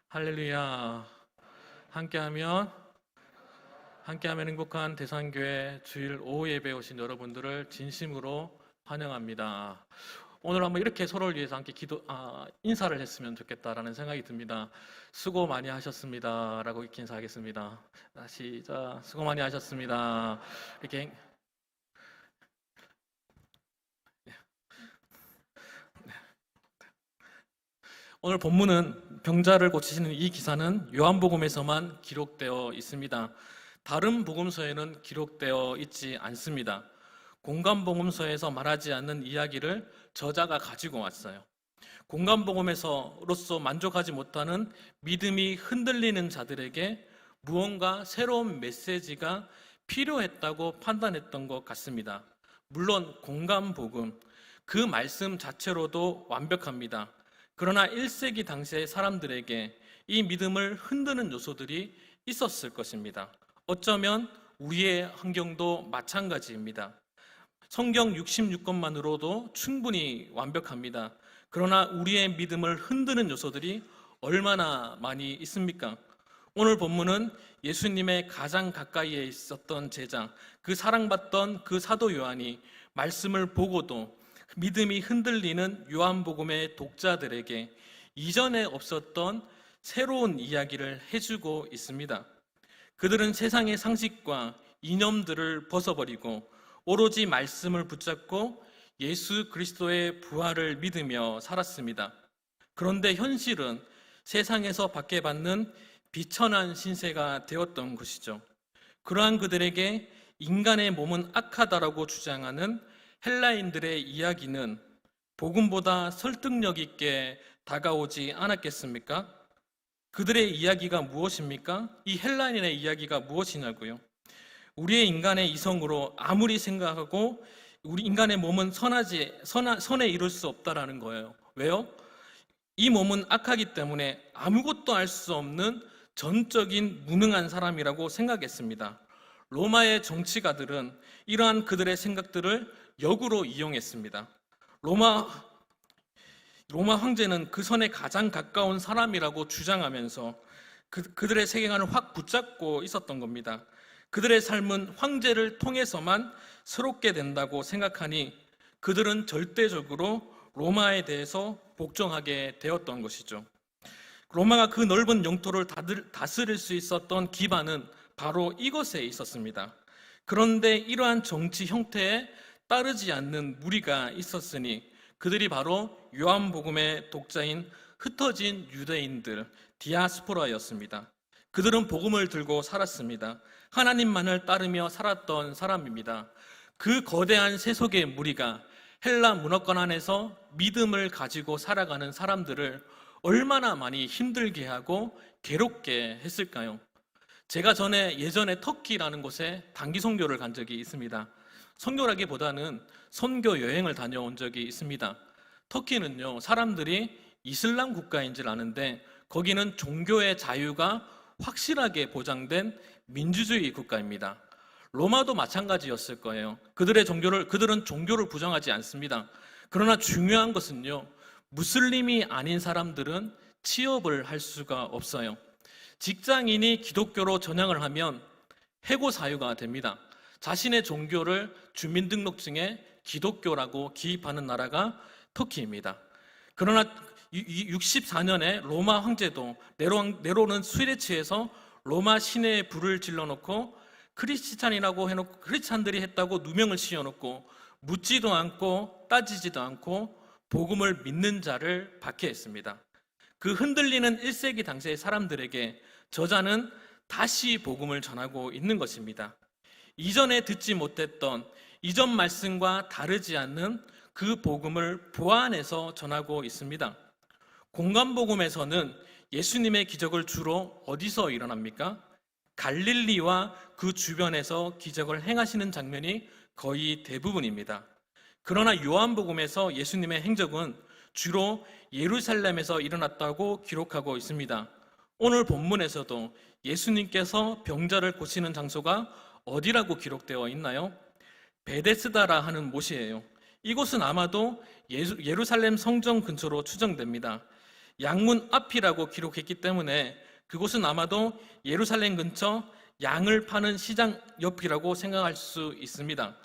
할렐루야. 함께하면 행복한 대산교회 주일 오후 예배에 오신 여러분들을 진심으로 환영합니다. 오늘 한번 이렇게 서로를 위해서 함께 인사를 했으면 좋겠다라는 생각이 듭니다. 수고 많이 하셨습니다라고 이렇게 인사하겠습니다. 시작. 수고 많이 하셨습니다. 이렇게 오늘 본문은 병자를 고치시는 이 기사는 요한복음에서만 기록되어 있습니다. 다른 복음서에는 기록되어 있지 않습니다. 공간복음서에서 말하지 않는 이야기를 저자가 가지고 왔어요. 공간복음에서로서 만족하지 못하는 믿음이 흔들리는 자들에게 무언가 새로운 메시지가 필요했다고 판단했던 것 같습니다. 물론 공간복음, 그 말씀 자체로도 완벽합니다. 그러나 1세기 당시의 사람들에게 이 믿음을 흔드는 요소들이 있었을 것입니다. 어쩌면 우리의 환경도 마찬가지입니다. 성경 66권만으로도 충분히 완벽합니다. 그러나 우리의 믿음을 흔드는 요소들이 얼마나 많이 있습니까? 오늘 본문은 예수님의 가장 가까이에 있었던 제자, 그 사랑받던 그 사도 요한이 말씀을 보고도 믿음이 흔들리는 요한복음의 독자들에게 이전에 없었던 새로운 이야기를 해주고 있습니다. 그들은 세상의 상식과 이념들을 벗어버리고 오로지 말씀을 붙잡고 예수 그리스도의 부활을 믿으며 살았습니다. 그런데 현실은 세상에서 받게 받는 비천한 신세가 되었던 것이죠. 그러한 그들에게 인간의 몸은 악하다라고 주장하는 헬라인들의 이야기는 복음보다 설득력 있게 다가오지 않았겠습니까? 그들의 이야기가 무엇입니까? 이 헬라인의 이야기가 무엇이냐고요? 우리의 인간의 이성으로 아무리 생각하고 우리 인간의 몸은 선에 이룰 수 없다라는 거예요. 왜요? 이 몸은 악하기 때문에 아무것도 알 수 없는 전적인 무능한 사람이라고 생각했습니다. 로마의 정치가들은 이러한 그들의 생각들을 역으로 이용했습니다. 로마 황제는 그 선에 가장 가까운 사람이라고 주장하면서 그들의 세계관을 확 붙잡고 있었던 겁니다. 그들의 삶은 황제를 통해서만 새롭게 된다고 생각하니 그들은 절대적으로 로마에 대해서 복종하게 되었던 것이죠. 로마가 그 넓은 영토를 다스릴 수 있었던 기반은 바로 이것에 있었습니다. 그런데 이러한 정치 형태에 따르지 않는 무리가 있었으니 그들이 바로 요한복음의 독자인 흩어진 유대인들, 디아스포라였습니다. 그들은 복음을 들고 살았습니다. 하나님만을 따르며 살았던 사람입니다. 그 거대한 세속의 무리가 헬라 문화권 안에서 믿음을 가지고 살아가는 사람들을 얼마나 많이 힘들게 하고 괴롭게 했을까요? 제가 예전에 터키라는 곳에 단기 선교를 간 적이 있습니다. 선교라기보다는 선교 여행을 다녀온 적이 있습니다. 터키는요, 사람들이 이슬람 국가인 줄 아는데 거기는 종교의 자유가 확실하게 보장된 민주주의 국가입니다. 로마도 마찬가지였을 거예요. 그들은 종교를 부정하지 않습니다. 그러나 중요한 것은요, 무슬림이 아닌 사람들은 취업을 할 수가 없어요. 직장인이 기독교로 전향을 하면 해고 사유가 됩니다. 자신의 종교를 주민등록증에 기독교라고 기입하는 나라가 터키입니다. 그러나 64년에 로마 황제도 네로는 스위레츠에서 로마 시내에 불을 질러놓고 크리스찬들이 했다고 누명을 씌워놓고 묻지도 않고 따지지도 않고 복음을 믿는 자를 박해했습니다. 그 흔들리는 1세기 당시의 사람들에게 저자는 다시 복음을 전하고 있는 것입니다. 이전에 듣지 못했던 이전 말씀과 다르지 않는 그 복음을 보완해서 전하고 있습니다. 공간복음에서는 예수님의 기적을 주로 어디서 일어납니까? 갈릴리와 그 주변에서 기적을 행하시는 장면이 거의 대부분입니다. 그러나 요한복음에서 예수님의 행적은 주로 예루살렘에서 일어났다고 기록하고 있습니다. 오늘 본문에서도 예수님께서 병자를 고치는 장소가 어디라고 기록되어 있나요? 베데스다라 하는 못이에요. 이곳은 아마도 예루살렘 성전 근처로 추정됩니다. 양문 앞이라고 기록했기 때문에 그곳은 아마도 예루살렘 근처 양을 파는 시장 옆이라고 생각할 수 있습니다.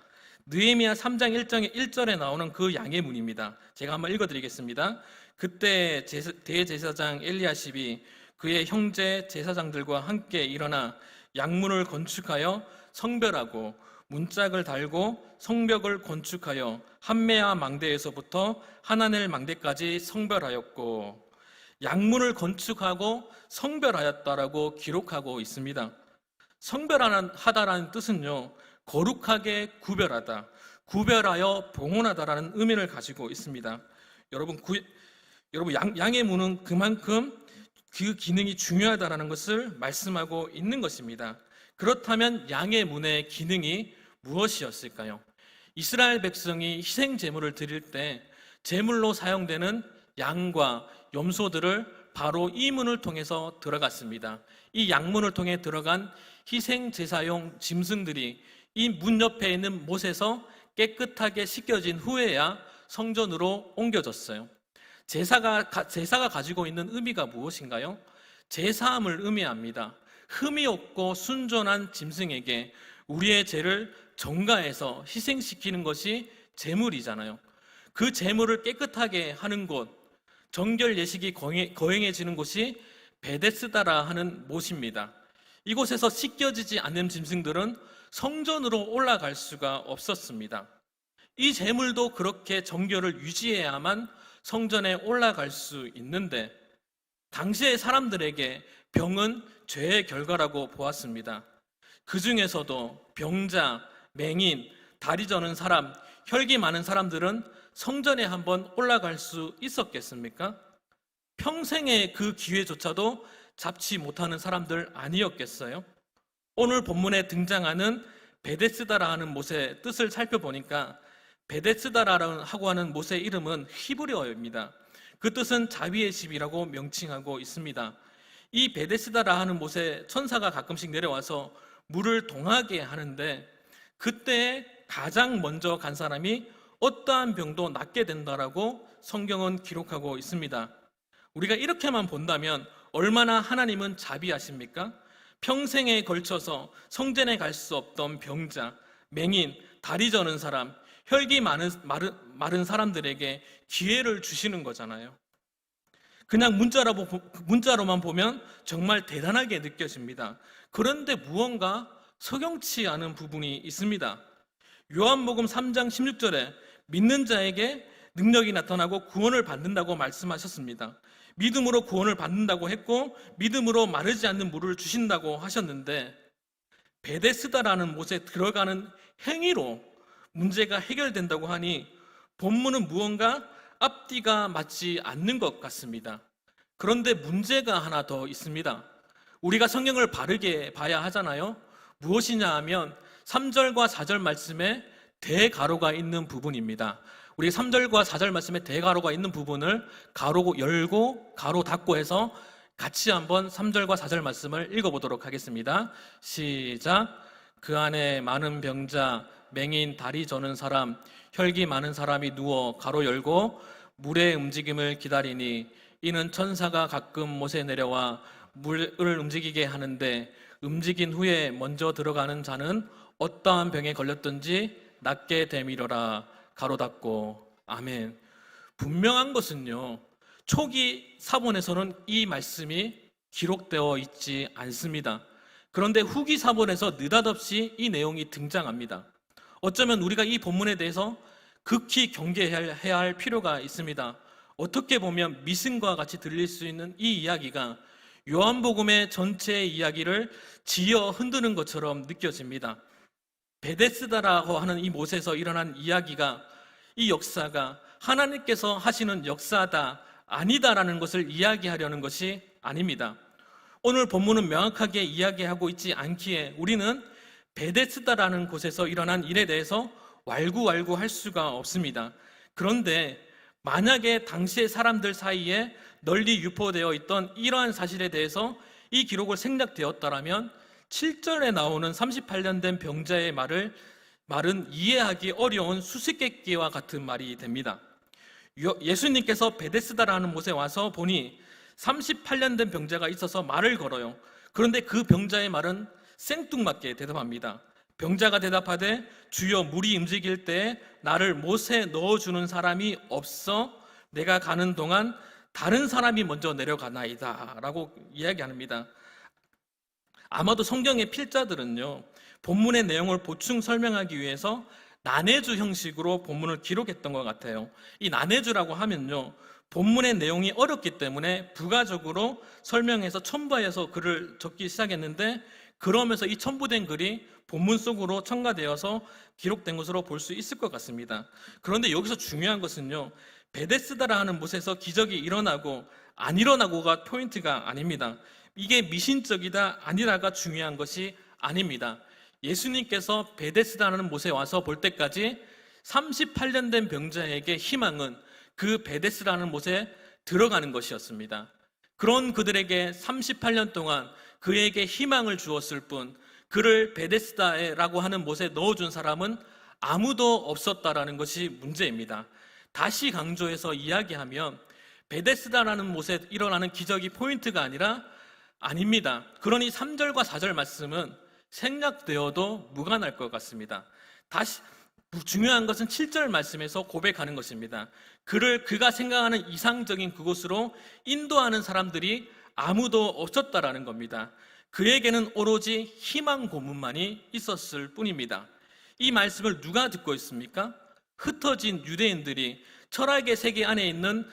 느헤미야 3장 1절에 나오는 그 양의 문입니다. 제가 한번 읽어드리겠습니다. 그때 대제사장 엘리야십이 그의 형제 제사장들과 함께 일어나 양문을 건축하여 성별하고 문짝을 달고 성벽을 건축하여 한메아 망대에서부터 하나넬 망대까지 성별하였고, 양문을 건축하고 성별하였다라고 기록하고 있습니다. 성별하다라는 뜻은요, 거룩하게 구별하다, 구별하여 봉헌하다라는 의미를 가지고 있습니다. 여러분, 양의 문은 그만큼 그 기능이 중요하다라는 것을 말씀하고 있는 것입니다. 그렇다면 양의 문의 기능이 무엇이었을까요? 이스라엘 백성이 희생 제물을 드릴 때 제물로 사용되는 양과 염소들을 바로 이 문을 통해서 들어갔습니다. 이 양문을 통해 들어간 희생 제사용 짐승들이 이 문 옆에 있는 못에서 깨끗하게 씻겨진 후에야 성전으로 옮겨졌어요. 제사가 가지고 있는 의미가 무엇인가요? 제사함을 의미합니다. 흠이 없고 순전한 짐승에게 우리의 죄를 정가해서 희생시키는 것이 제물이잖아요. 그 제물을 깨끗하게 하는 곳, 정결 예식이 거행해지는 곳이 베데스다라 하는 못입니다. 이곳에서 씻겨지지 않는 짐승들은 성전으로 올라갈 수가 없었습니다. 이 제물도 그렇게 정결을 유지해야만 성전에 올라갈 수 있는데, 당시의 사람들에게 병은 죄의 결과라고 보았습니다. 그 중에서도 병자, 맹인, 다리 저는 사람, 혈기 많은 사람들은 성전에 한번 올라갈 수 있었겠습니까? 평생의 그 기회조차도 잡지 못하는 사람들 아니었겠어요? 오늘 본문에 등장하는 베데스다라 하는 못의 뜻을 살펴보니까 베데스다라고 하는 못의 이름은 히브리어입니다. 그 뜻은 자비의 집이라고 명칭하고 있습니다. 이 베데스다라 하는 못에 천사가 가끔씩 내려와서 물을 동하게 하는데, 그때 가장 먼저 간 사람이 어떠한 병도 낫게 된다라고 성경은 기록하고 있습니다. 우리가 이렇게만 본다면 얼마나 하나님은 자비하십니까? 평생에 걸쳐서 성전에 갈 수 없던 병자, 맹인, 다리 저는 사람, 혈기 마른 사람들에게 기회를 주시는 거잖아요. 그냥 문자로만 보면 정말 대단하게 느껴집니다. 그런데 무언가 석연치 않은 부분이 있습니다. 요한복음 3장 16절에 믿는 자에게 능력이 나타나고 구원을 받는다고 말씀하셨습니다. 믿음으로 구원을 받는다고 했고 믿음으로 마르지 않는 물을 주신다고 하셨는데, 베데스다라는 못에 들어가는 행위로 문제가 해결된다고 하니 본문은 무언가 앞뒤가 맞지 않는 것 같습니다. 그런데 문제가 하나 더 있습니다. 우리가 성경을 바르게 봐야 하잖아요. 무엇이냐 하면 3절과 4절 말씀에 대가로가 있는 부분입니다. 우리 3절과 4절 말씀에 대가로가 있는 부분을 가로 열고 가로 닫고 해서 같이 한번 3절과 4절 말씀을 읽어보도록 하겠습니다. 시작. 그 안에 많은 병자, 맹인, 다리 저는 사람, 혈기 많은 사람이 누워 가로 열고 물의 움직임을 기다리니, 이는 천사가 가끔 못에 내려와 물을 움직이게 하는데 움직인 후에 먼저 들어가는 자는 어떠한 병에 걸렸든지 낫게 되미려라. 가로 닫고. 아멘. 분명한 것은요, 초기 사본에서는 이 말씀이 기록되어 있지 않습니다. 그런데 후기 사본에서 느닷없이 이 내용이 등장합니다. 어쩌면 우리가 이 본문에 대해서 극히 경계해야 할 필요가 있습니다. 어떻게 보면 미신과 같이 들릴 수 있는 이 이야기가 요한복음의 전체 이야기를 지어 흔드는 것처럼 느껴집니다. 베데스다라고 하는 이 못에서 일어난 이야기가, 이 역사가 하나님께서 하시는 역사다, 아니다라는 것을 이야기하려는 것이 아닙니다. 오늘 본문은 명확하게 이야기하고 있지 않기에 우리는 베데스다라는 곳에서 일어난 일에 대해서 왈구왈구할 수가 없습니다. 그런데 만약에 당시의 사람들 사이에 널리 유포되어 있던 이러한 사실에 대해서 이 기록을 생략되었다라면 7절에 나오는 38년 된 병자의 말은 이해하기 어려운 수수께끼와 같은 말이 됩니다. 예수님께서 베데스다라는 곳에 와서 보니 38년 된 병자가 있어서 말을 걸어요. 그런데 그 병자의 말은 생뚱맞게 대답합니다. 병자가 대답하되 주여 물이 움직일 때 나를 못에 넣어주는 사람이 없어 내가 가는 동안 다른 사람이 먼저 내려가나이다 라고 이야기합니다. 아마도 성경의 필자들은요, 본문의 내용을 보충 설명하기 위해서 난해주 형식으로 본문을 기록했던 것 같아요. 이 난해주라고 하면요, 본문의 내용이 어렵기 때문에 부가적으로 설명해서 첨부해서 글을 적기 시작했는데, 그러면서 이 첨부된 글이 본문 속으로 첨가되어서 기록된 것으로 볼 수 있을 것 같습니다. 그런데 여기서 중요한 것은요, 베데스다라는 곳에서 기적이 일어나고 안 일어나고가 포인트가 아닙니다. 이게 미신적이다 아니라가 중요한 것이 아닙니다. 예수님께서 베데스다라는 곳에 와서 볼 때까지 38년 된 병자에게 희망은 그 베데스다라는 곳에 들어가는 것이었습니다. 그런 그들에게 38년 동안 그에게 희망을 주었을 뿐, 그를 베데스다라고 하는 못에 넣어준 사람은 아무도 없었다라는 것이 문제입니다. 다시 강조해서 이야기하면 베데스다라는 못에 일어나는 기적이 포인트가 아닙니다. 그러니 3절과 4절 말씀은 생략되어도 무관할 것 같습니다. 다시 중요한 것은 7절 말씀에서 고백하는 것입니다. 그가 생각하는 이상적인 그곳으로 인도하는 사람들이 아무도 없었다라는 겁니다. 그에게는 오로지 희망 고문만이 있었을 뿐입니다. 이 말씀을 누가 듣고 있습니까? 흩어진 유대인들이, 철학의 세계 안에 있는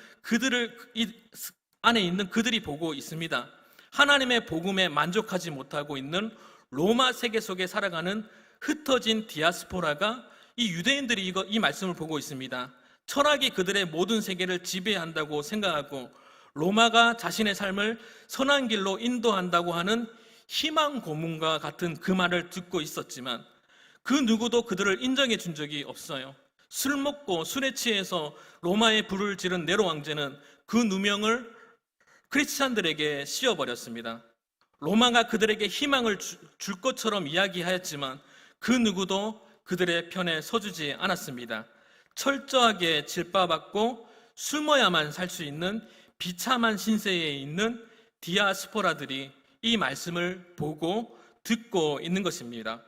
그들이 보고 있습니다. 하나님의 복음에 만족하지 못하고 있는 로마 세계 속에 살아가는 흩어진 디아스포라가 이 유대인들이 이 말씀을 보고 있습니다. 철학이 그들의 모든 세계를 지배한다고 생각하고 로마가 자신의 삶을 선한 길로 인도한다고 하는 희망 고문과 같은 그 말을 듣고 있었지만 그 누구도 그들을 인정해 준 적이 없어요. 술 먹고 술에 취해서 로마의 불을 지른 네로 왕제는 그 누명을 크리스찬들에게 씌워버렸습니다. 로마가 그들에게 희망을 줄 것처럼 이야기하였지만 그 누구도 그들의 편에 서주지 않았습니다. 철저하게 질바받고 숨어야만 살 수 있는 비참한 신세에 있는 디아스포라들이 이 말씀을 보고 듣고 있는 것입니다.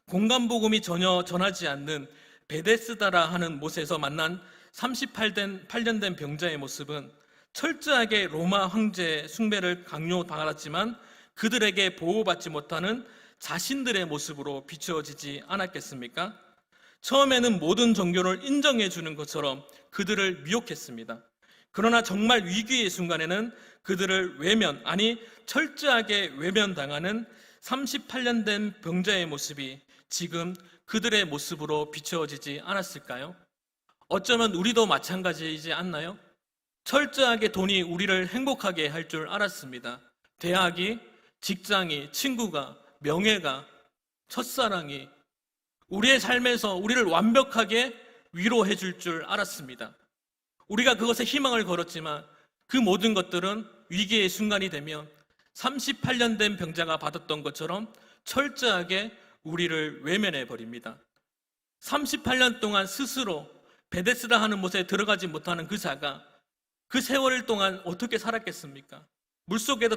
공간복음이 전혀 전하지 않는 베데스다라 하는 못에서 만난 38년 된 병자의 모습은 철저하게 로마 황제 숭배를 강요받았지만 그들에게 보호받지 못하는 자신들의 모습으로 비추어지지 않았겠습니까? 처음에는 모든 종교를 인정해 주는 것처럼 그들을 미혹했습니다. 그러나 정말 위기의 순간에는 그들을 철저하게 외면당하는 38년 된 병자의 모습이 지금 그들의 모습으로 비추어지지 않았을까요? 어쩌면 우리도 마찬가지이지 않나요? 철저하게 돈이 우리를 행복하게 할 줄 알았습니다. 대학이, 직장이, 친구가, 명예가, 첫사랑이 우리의 삶에서 우리를 완벽하게 위로해 줄 줄 알았습니다. 우리가 그것에 희망을 걸었지만 그 모든 것들은 위기의 순간이 되면 38년 된 병자가 받았던 것처럼 철저하게 우리를 외면해 버립니다. 38년 동안 스스로 베데스다 하는 곳에 들어가지 못하는 그 자가 그 세월 동안 어떻게 살았겠습니까? 물속에도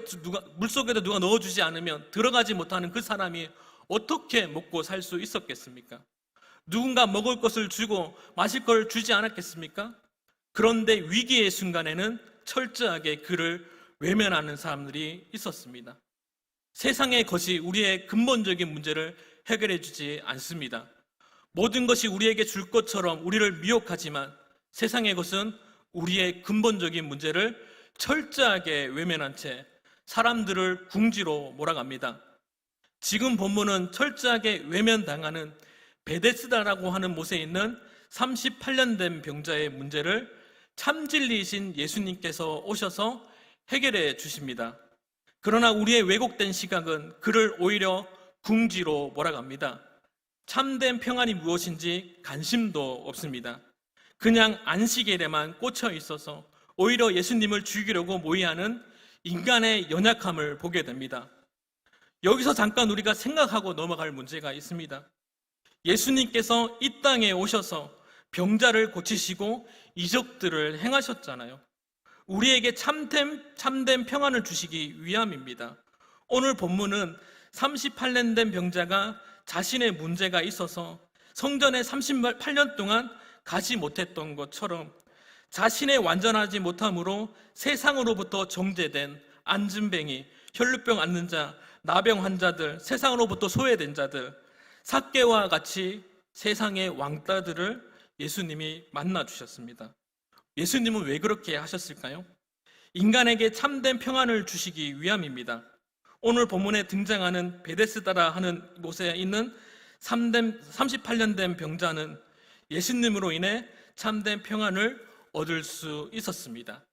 누가 넣어주지 않으면 들어가지 못하는 그 사람이 어떻게 먹고 살 수 있었겠습니까? 누군가 먹을 것을 주고 마실 걸 주지 않았겠습니까? 그런데 위기의 순간에는 철저하게 그를 외면하는 사람들이 있었습니다. 세상의 것이 우리의 근본적인 문제를 해결해 주지 않습니다. 모든 것이 우리에게 줄 것처럼 우리를 미혹하지만 세상의 것은 우리의 근본적인 문제를 철저하게 외면한 채 사람들을 궁지로 몰아갑니다. 지금 본문은 철저하게 외면당하는 베데스다라고 하는 못에 있는 38년 된 병자의 문제를 참진리이신 예수님께서 오셔서 해결해 주십니다. 그러나 우리의 왜곡된 시각은 그를 오히려 궁지로 몰아갑니다. 참된 평안이 무엇인지 관심도 없습니다. 그냥 안식일에만 꽂혀 있어서 오히려 예수님을 죽이려고 모의하는 인간의 연약함을 보게 됩니다. 여기서 잠깐 우리가 생각하고 넘어갈 문제가 있습니다. 예수님께서 이 땅에 오셔서 병자를 고치시고 이적들을 행하셨잖아요. 우리에게 참된 평안을 주시기 위함입니다. 오늘 본문은 38년 된 병자가 자신의 문제가 있어서 성전에 38년 동안 가지 못했던 것처럼 자신의 완전하지 못함으로 세상으로부터 정죄된 안진뱅이, 혈루병 앓는 자, 나병 환자들, 세상으로부터 소외된 자들, 삭개와 같이 세상의 왕따들을 예수님이 만나 주셨습니다. 예수님은 왜 그렇게 하셨을까요? 인간에게 참된 평안을 주시기 위함입니다. 오늘 본문에 등장하는 베데스다라 하는 곳에 있는 38년 된 병자는 예수님으로 인해 참된 평안을 얻을 수 있었습니다.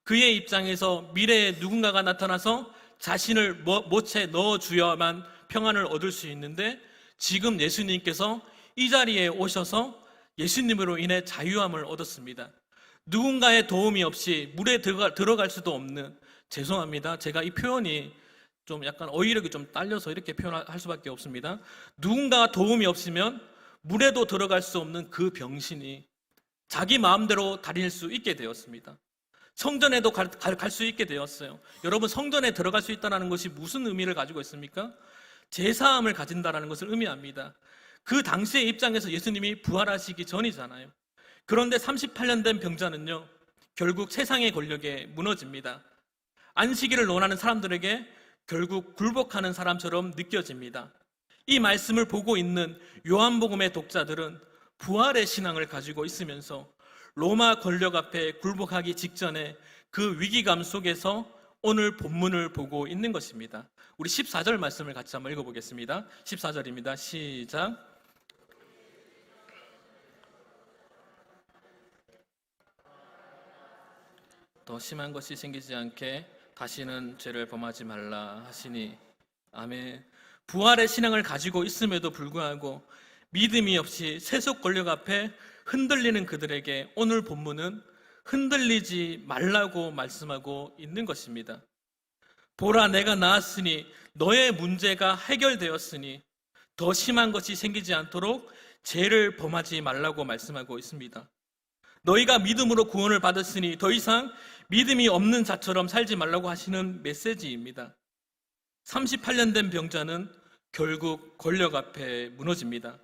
그의 입장에서 미래에 누군가가 나타나서 자신을 못에 넣어주어야만 평안을 얻을 수 있는데, 지금 예수님께서 이 자리에 오셔서 예수님으로 인해 자유함을 얻었습니다. 누군가의 도움이 없이 물에 들어갈 수도 없는, 죄송합니다, 제가 이 표현이 좀 약간 어휘력이 좀 딸려서 이렇게 표현할 수밖에 없습니다. 누군가가 도움이 없으면 물에도 들어갈 수 없는 그 병신이 자기 마음대로 다닐 수 있게 되었습니다. 성전에도 갈 수 있게 되었어요. 여러분, 성전에 들어갈 수 있다는 것이 무슨 의미를 가지고 있습니까? 제사함을 가진다는 것을 의미합니다. 그 당시의 입장에서 예수님이 부활하시기 전이잖아요. 그런데 38년 된 병자는요, 결국 세상의 권력에 무너집니다. 안식일을 논하는 사람들에게 결국 굴복하는 사람처럼 느껴집니다. 이 말씀을 보고 있는 요한복음의 독자들은 부활의 신앙을 가지고 있으면서 로마 권력 앞에 굴복하기 직전에 그 위기감 속에서 오늘 본문을 보고 있는 것입니다. 우리 14절 말씀을 같이 한번 읽어보겠습니다. 14절입니다. 시작. 더 심한 것이 생기지 않게 다시는 죄를 범하지 말라 하시니. 아멘. 부활의 신앙을 가지고 있음에도 불구하고 믿음이 없이 세속 권력 앞에 흔들리는 그들에게 오늘 본문은 흔들리지 말라고 말씀하고 있는 것입니다. 보라, 내가 나았으니 너의 문제가 해결되었으니 더 심한 것이 생기지 않도록 죄를 범하지 말라고 말씀하고 있습니다. 너희가 믿음으로 구원을 받았으니 더 이상 믿음이 없는 자처럼 살지 말라고 하시는 메시지입니다. 38년 된 병자는 결국 권력 앞에 무너집니다.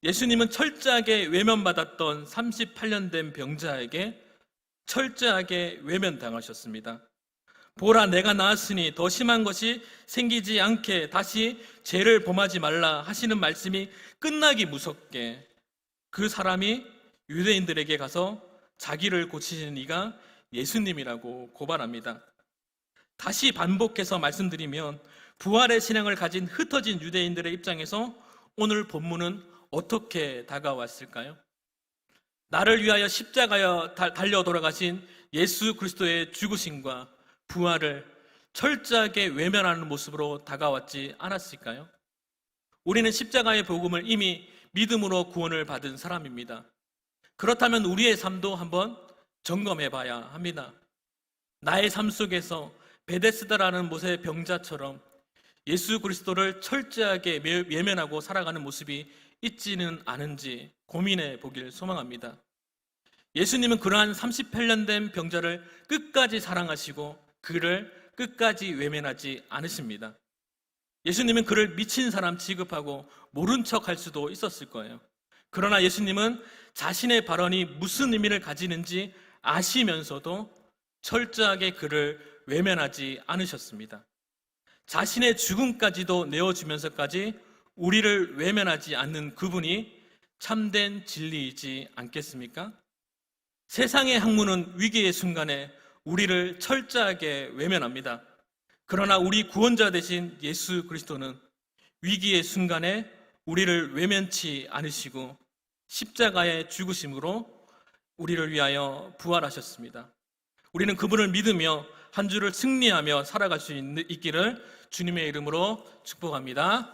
예수님은 철저하게 외면받았던 38년 된 병자에게 철저하게 외면당하셨습니다. 보라, 내가 나았으니 더 심한 것이 생기지 않게 다시 죄를 범하지 말라 하시는 말씀이 끝나기 무섭게 그 사람이 유대인들에게 가서 자기를 고치시는 이가 예수님이라고 고발합니다. 다시 반복해서 말씀드리면 부활의 신앙을 가진 흩어진 유대인들의 입장에서 오늘 본문은 어떻게 다가왔을까요? 나를 위하여 십자가에 달려 돌아가신 예수 그리스도의 죽으심과 부활을 철저하게 외면하는 모습으로 다가왔지 않았을까요? 우리는 십자가의 복음을 이미 믿음으로 구원을 받은 사람입니다. 그렇다면 우리의 삶도 한번 점검해 봐야 합니다. 나의 삶 속에서 베데스다라는 못의 병자처럼 예수 그리스도를 철저하게 외면하고 살아가는 모습이 있지는 않은지 고민해 보길 소망합니다. 예수님은 그러한 38년 된 병자를 끝까지 사랑하시고 그를 끝까지 외면하지 않으십니다. 예수님은 그를 미친 사람 취급하고 모른 척 할 수도 있었을 거예요. 그러나 예수님은 자신의 발언이 무슨 의미를 가지는지 아시면서도 철저하게 그를 외면하지 않으셨습니다. 자신의 죽음까지도 내어주면서까지 우리를 외면하지 않는 그분이 참된 진리이지 않겠습니까? 세상의 학문은 위기의 순간에 우리를 철저하게 외면합니다. 그러나 우리 구원자 되신 예수 그리스도는 위기의 순간에 우리를 외면치 않으시고 십자가의 죽으심으로 우리를 위하여 부활하셨습니다. 우리는 그분을 믿으며 한 주를 승리하며 살아갈 수 있기를 주님의 이름으로 축복합니다.